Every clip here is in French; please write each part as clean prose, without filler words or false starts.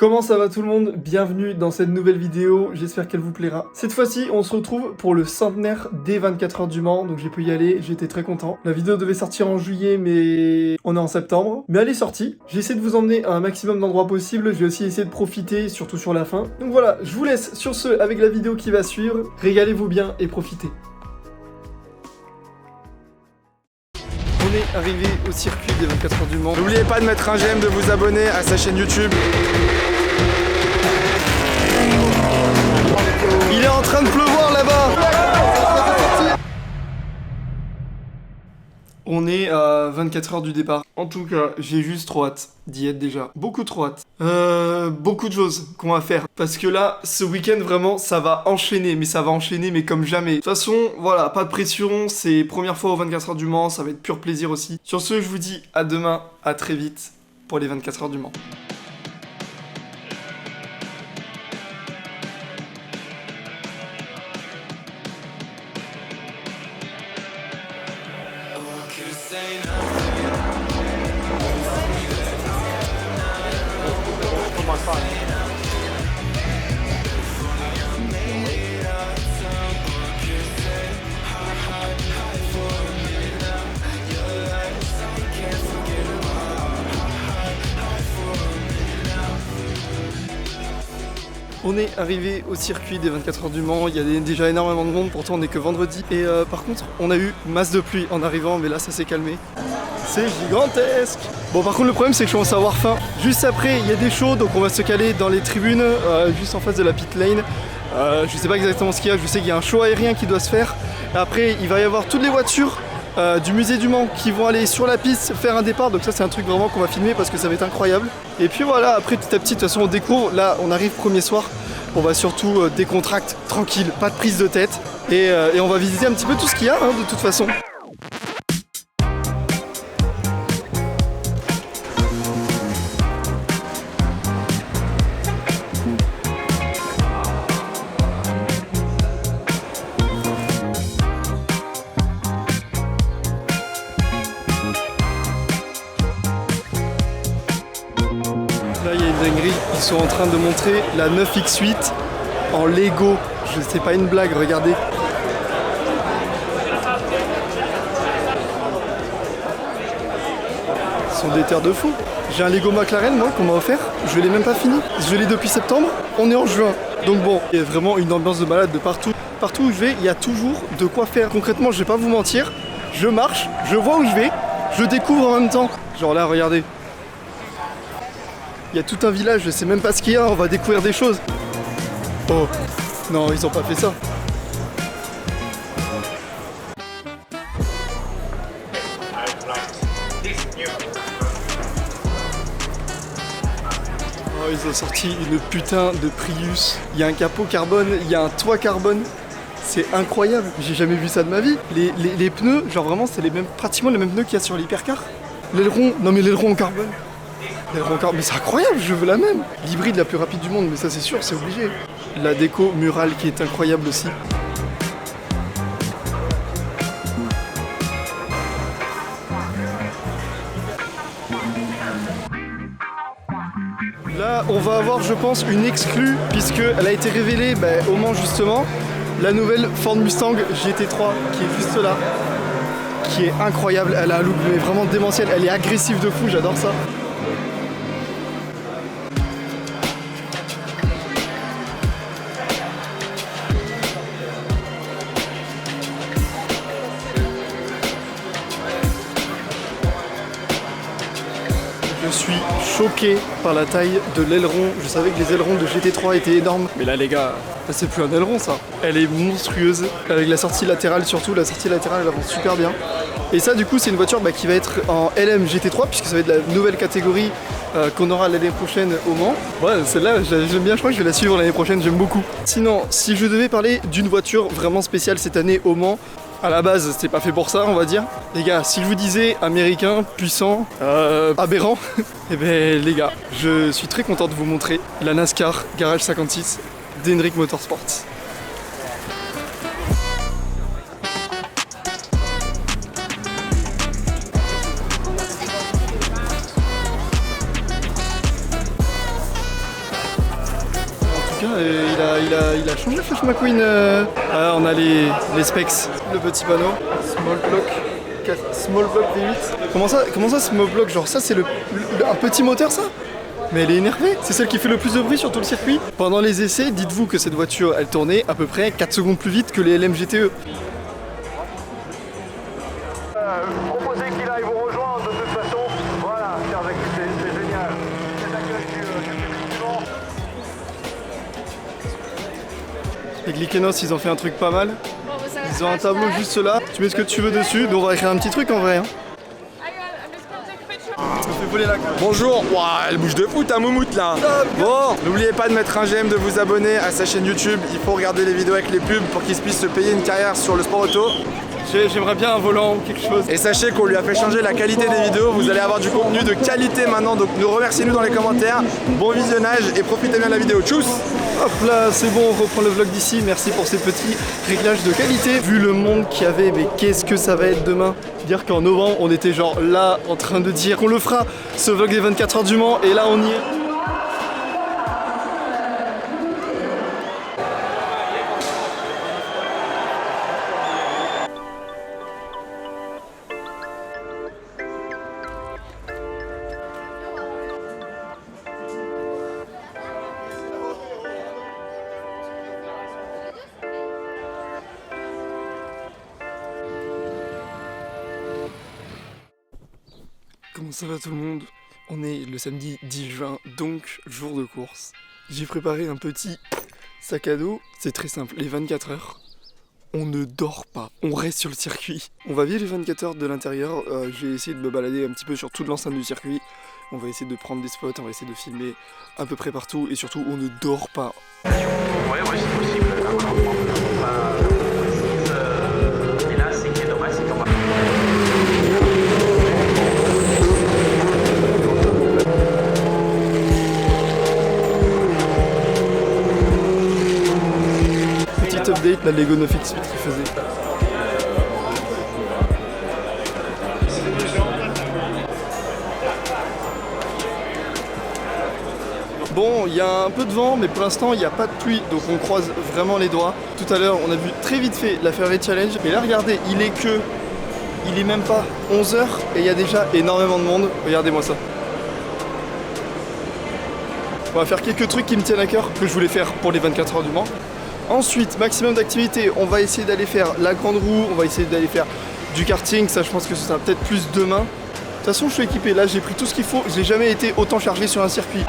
Comment ça va tout le monde? Bienvenue dans cette nouvelle vidéo, j'espère qu'elle vous plaira. Cette fois-ci, on se retrouve pour le centenaire des 24 heures du Mans, donc j'ai pu y aller, j'étais très content. La vidéo devait sortir en juillet, mais on est en septembre. Mais elle est sortie, j'ai essayé de vous emmener à un maximum d'endroits possibles, je vais aussi essayer de profiter, surtout sur la fin. Donc voilà, je vous laisse sur ce avec la vidéo qui va suivre, régalez-vous bien et profitez. On est arrivé au circuit des 24 heures du Mans. N'oubliez pas de mettre un j'aime, de vous abonner à sa chaîne YouTube. Il est en train de pleuvoir là-bas. On est à 24 heures du départ. En tout cas, j'ai juste trop hâte d'y être déjà. Beaucoup trop hâte. Beaucoup de choses qu'on va faire. Parce que là, ce week-end, vraiment, ça va enchaîner. Mais ça va enchaîner, mais comme jamais. De toute façon, voilà, pas de pression. C'est première fois aux 24 heures du Mans. Ça va être pur plaisir aussi. Sur ce, je vous dis à demain, à très vite pour les 24 heures du Mans. On est arrivé au circuit des 24 heures du Mans, il y a déjà énormément de monde, pourtant on n'est que vendredi. Et par contre, on a eu masse de pluie en arrivant, mais là ça s'est calmé. C'est gigantesque! Bon, par contre le problème c'est que je commence à avoir faim. Juste après, il y a des shows, donc on va se caler dans les tribunes, juste en face de la pit lane. Je sais pas exactement ce qu'il y a, je sais qu'il y a un show aérien qui doit se faire. Après, il va y avoir toutes les voitures du musée du Mans qui vont aller sur la piste faire un départ, donc ça c'est un truc vraiment qu'on va filmer parce que ça va être incroyable. Et puis voilà, après petit à petit, de toute façon on découvre, là on arrive premier soir, on va surtout décontracter, tranquille, pas de prise de tête, et on va visiter un petit peu tout ce qu'il y a de toute façon. Là, il y a une dinguerie, ils sont en train de montrer la 9X8 en Lego. C'est pas une blague, regardez. Ils sont des terres de fou. J'ai un Lego McLaren, moi, qu'on m'a offert. Je l'ai même pas fini. Je l'ai depuis septembre. On est en juin. Donc bon, il y a vraiment une ambiance de malade de partout. Partout où je vais, il y a toujours de quoi faire. Concrètement, je vais pas vous mentir. Je marche, je vois où je vais, je découvre en même temps. Genre là, regardez. Il y a tout un village, je sais même pas ce qu'il y a, on va découvrir des choses. Oh, non, ils ont pas fait ça. Oh, ils ont sorti une putain de Prius. Il y a un capot carbone, il y a un toit carbone. C'est incroyable, j'ai jamais vu ça de ma vie. Les pneus, genre vraiment, c'est pratiquement les mêmes pneus qu'il y a sur l'hypercar. L'aileron, non mais l'aileron en carbone. Mais c'est incroyable, je veux la même. L'hybride la plus rapide du monde, mais ça c'est sûr, c'est obligé. La déco murale qui est incroyable aussi. Là, on va avoir, je pense, une exclue, puisqu'elle a été révélée au Mans justement. La nouvelle Ford Mustang GT3 qui est juste là. Qui est incroyable, elle a un look mais vraiment démentiel, elle est agressive de fou, j'adore ça. Je suis choqué par la taille de l'aileron. Je savais que les ailerons de GT3 étaient énormes. Mais là les gars, c'est plus un aileron ça. Elle est monstrueuse. Avec la sortie latérale surtout, la sortie latérale elle avance super bien. Et ça du coup c'est une voiture qui va être en LM GT3 puisque ça va être la nouvelle catégorie qu'on aura l'année prochaine au Mans. Ouais, celle-là j'aime bien, je crois que je vais la suivre l'année prochaine, j'aime beaucoup. Sinon, si je devais parler d'une voiture vraiment spéciale cette année au Mans, à la base, c'était pas fait pour ça, on va dire. Les gars, si je vous disais américain, puissant, aberrant, eh ben les gars, je suis très content de vous montrer la NASCAR Garage 56 d'Hendrick Motorsports. gars, il a changé Flash McQueen. Ah, on a les specs, le petit panneau, Small Block V8. Comment ça Small Block? Genre ça c'est un petit moteur ça? Mais elle est énervée, c'est celle qui fait le plus de bruit sur tout le circuit. Pendant les essais, dites-vous que cette voiture, elle tournait à peu près 4 secondes plus vite que les LMGTE. Proposez qu'il aille vous rejoindre de toute façon. Voilà, chers acquittés, c'est génial. Cet accueil du public suivant. Les Glykenos, ils ont fait un truc pas mal. Ils ont un tableau juste là. Tu mets ce que tu veux dessus, donc on va écrire un petit truc en vrai. Hein. Bonjour. Ouah, elle bouge de fou ta moumoute là. Bon, n'oubliez pas de mettre un j'aime, de vous abonner à sa chaîne YouTube. Il faut regarder les vidéos avec les pubs pour qu'il puisse se payer une carrière sur le sport auto. J'aimerais bien un volant ou quelque chose. Et sachez qu'on lui a fait changer la qualité des vidéos. Vous allez avoir du contenu de qualité maintenant. Donc nous remerciez-nous dans les commentaires. Bon visionnage et profitez bien de la vidéo. Tchuss. Hop là, c'est bon, on reprend le vlog d'ici. Merci pour ces petits réglages de qualité. Vu le monde qu'il y avait, mais qu'est-ce que ça va être demain? Dire qu'en novembre, on était genre là en train de dire qu'on le fera, ce vlog des 24 heures du Mans, et là on y est. Comment ça va tout le monde? On est le samedi 10 juin, donc jour de course. J'ai préparé un petit sac à dos, c'est très simple, les 24 heures, on ne dort pas, on reste sur le circuit. On va vivre les 24 heures de l'intérieur, j'ai essayé de me balader un petit peu sur toute l'enceinte du circuit. On va essayer de prendre des spots, on va essayer de filmer à peu près partout et surtout on ne dort pas. Ouais, c'est possible. Et là, c'est qui est dommage, c'est qu'on va. Petite update, la Lego 9X8 qui faisait. Bon, il y a un peu de vent, mais pour l'instant, il n'y a pas de pluie, donc on croise vraiment les doigts. Tout à l'heure, on a vu très vite fait la Ferrari Challenge, mais là, regardez, il est même pas 11 h et il y a déjà énormément de monde. Regardez-moi ça. On va faire quelques trucs qui me tiennent à cœur, que je voulais faire pour les 24 heures du Mans. Ensuite, maximum d'activité, on va essayer d'aller faire la grande roue, on va essayer d'aller faire du karting, ça je pense que ce sera peut-être plus demain. De toute façon, je suis équipé, là j'ai pris tout ce qu'il faut, j'ai jamais été autant chargé sur un circuit.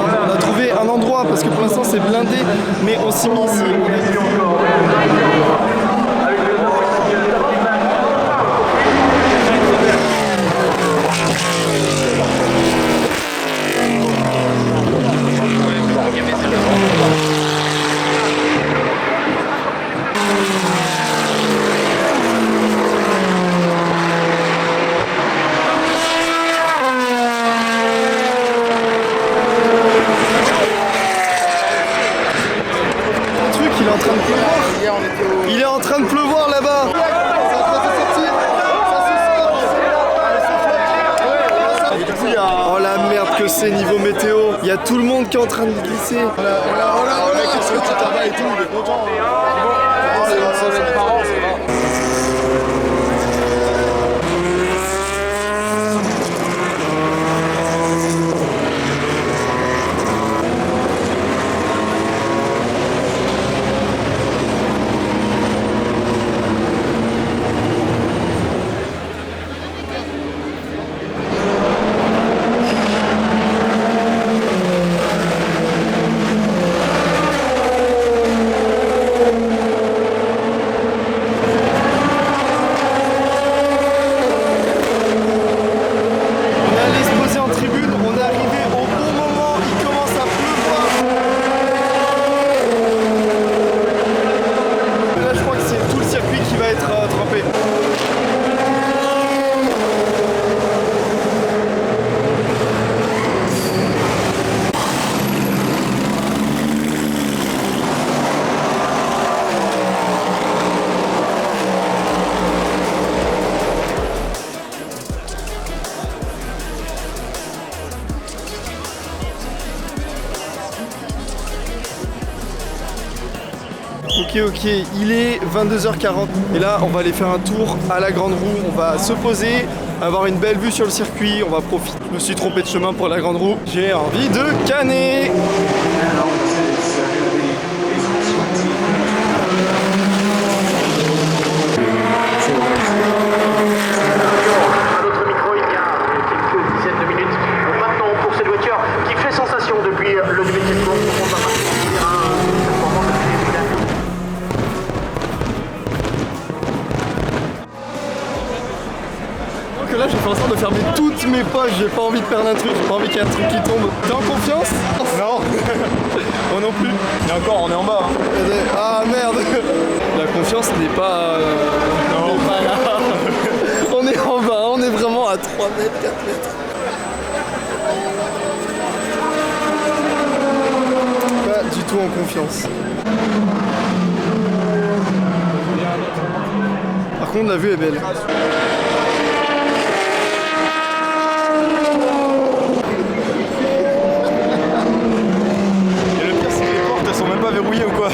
On a trouvé un endroit parce que pour l'instant c'est blindé, mais on s'y met ici. train de pleuvoir là-bas. C'est en train de sortir. Ça se sort. Oh la merde que c'est niveau météo. Il y a tout le monde qui est en train de glisser. Oh là, le mec il se fait tout tabac et tout, il est content. C'est une semaine par an, c'est vrai. Ok, il est 22h40 et là on va aller faire un tour à la Grande Roue, on va se poser, avoir une belle vue sur le circuit, on va profiter. Je me suis trompé de chemin pour la Grande Roue, j'ai envie de canner. Notre micro, il y a quelques dizaines de minutes. Donc maintenant, pour cette voiture qui fait sensation depuis le début de cette course, on va partir sur un performance de plus de Que là j'ai fait en sorte de fermer toutes mes poches, j'ai pas envie de perdre un truc, j'ai pas envie qu'il y ait un truc qui tombe. T'es en confiance? Non. Moi non plus. Et encore, on est en bas. Hein. Ah merde. La confiance n'est pas... Non. n'est pas là. On est en bas, on est vraiment à 3 mètres, 4 mètres. Pas du tout en confiance. Par contre la vue est belle. Verrouillé ou quoi?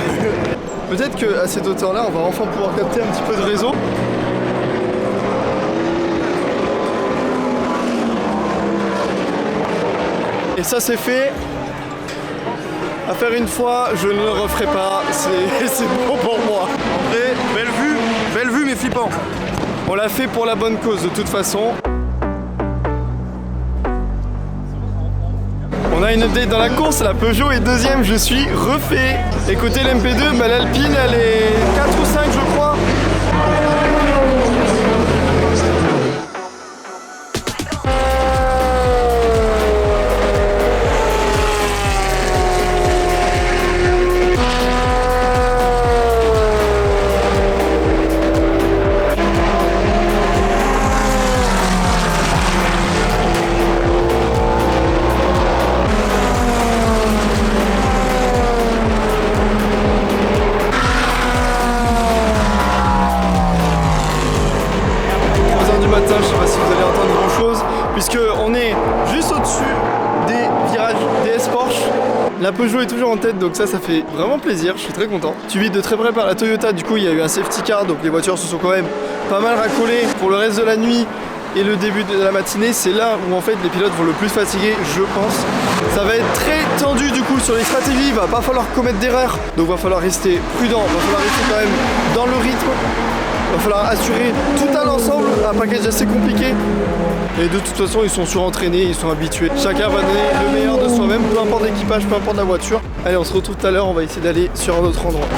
Peut-être qu'à cette hauteur-là, on va enfin pouvoir capter un petit peu de réseau. Et ça c'est fait. À faire une fois, je ne le referai pas. C'est bon pour moi. En vrai, belle vue mais flippant. On l'a fait pour la bonne cause de toute façon. On a une update dans la course, la Peugeot est deuxième, je suis refait. Et côté l'MP2, bah, l'Alpine elle est 4 ou 5 je crois. Je sais pas si vous allez entendre grand chose puisque on est juste au-dessus des virages DS Porsche. La Peugeot est toujours en tête donc ça fait vraiment plaisir, je suis très content. Suivi de très près par la Toyota, du coup il y a eu un safety car donc les voitures se sont quand même pas mal racolées pour le reste de la nuit et le début de la matinée. C'est là où en fait les pilotes vont le plus fatiguer je pense. Ça va être très tendu du coup sur les stratégies, il va pas falloir commettre d'erreurs donc va falloir rester prudent, va falloir rester quand même dans le rythme. Il va falloir assurer tout un ensemble, un package assez compliqué. Et de toute façon, ils sont surentraînés, ils sont habitués. Chacun va donner le meilleur de soi-même, peu importe l'équipage, peu importe la voiture. Allez, on se retrouve tout à l'heure, on va essayer d'aller sur un autre endroit.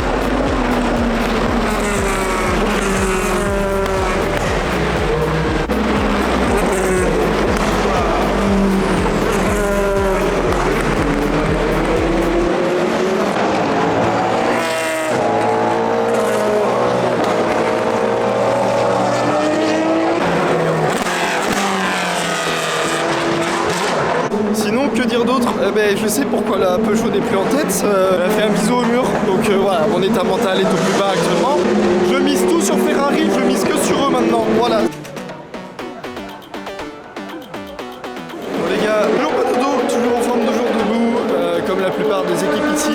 d'autre, eh ben, je sais pourquoi la Peugeot n'est plus en tête. Elle a fait un bisou au mur, donc voilà, mon état mental est au plus bas actuellement. Je mise tout sur Ferrari, je mise que sur eux maintenant, voilà. Bon les gars, toujours pas de dos, toujours en forme de jour debout, comme la plupart des équipes ici.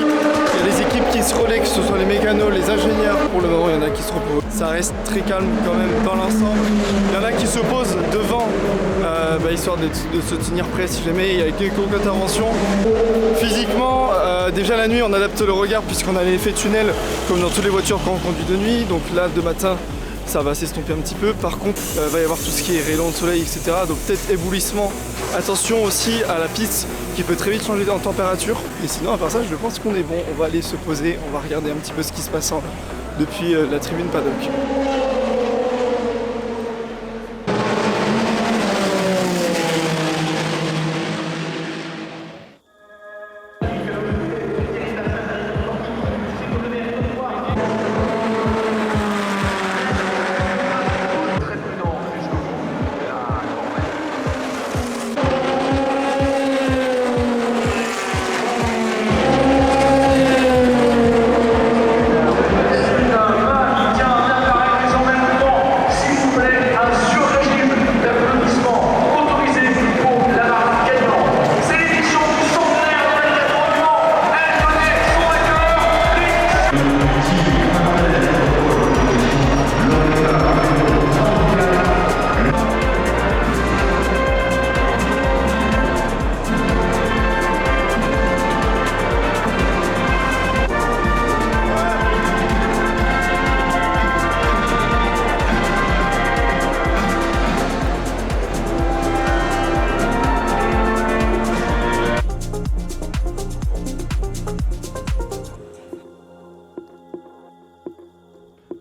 Il y a des équipes qui se relaient, que ce soit les mécanos, les ingénieurs. Pour le moment, il y en a qui se reposent. Ça reste très calme quand même dans l'ensemble. Il y en a qui se posent devant, histoire de se tenir prêt si jamais il y a quelques interventions. Physiquement, déjà la nuit, on adapte le regard puisqu'on a l'effet tunnel, comme dans toutes les voitures quand on conduit de nuit. Donc là, de matin, ça va s'estomper un petit peu. Par contre, il va y avoir tout ce qui est rayon de soleil, etc. Donc peut-être éblouissement. Attention aussi à la piste qui peut très vite changer en température. Et sinon, à part ça, je pense qu'on est bon. On va aller se poser, on va regarder un petit peu ce qui se passe depuis la tribune paddock.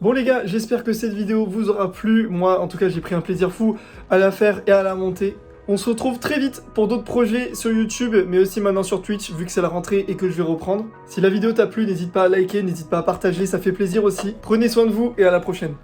Bon les gars, j'espère que cette vidéo vous aura plu. Moi, en tout cas, j'ai pris un plaisir fou à la faire et à la monter. On se retrouve très vite pour d'autres projets sur YouTube, mais aussi maintenant sur Twitch, vu que c'est la rentrée et que je vais reprendre. Si la vidéo t'a plu, n'hésite pas à liker, n'hésite pas à partager, ça fait plaisir aussi. Prenez soin de vous et à la prochaine.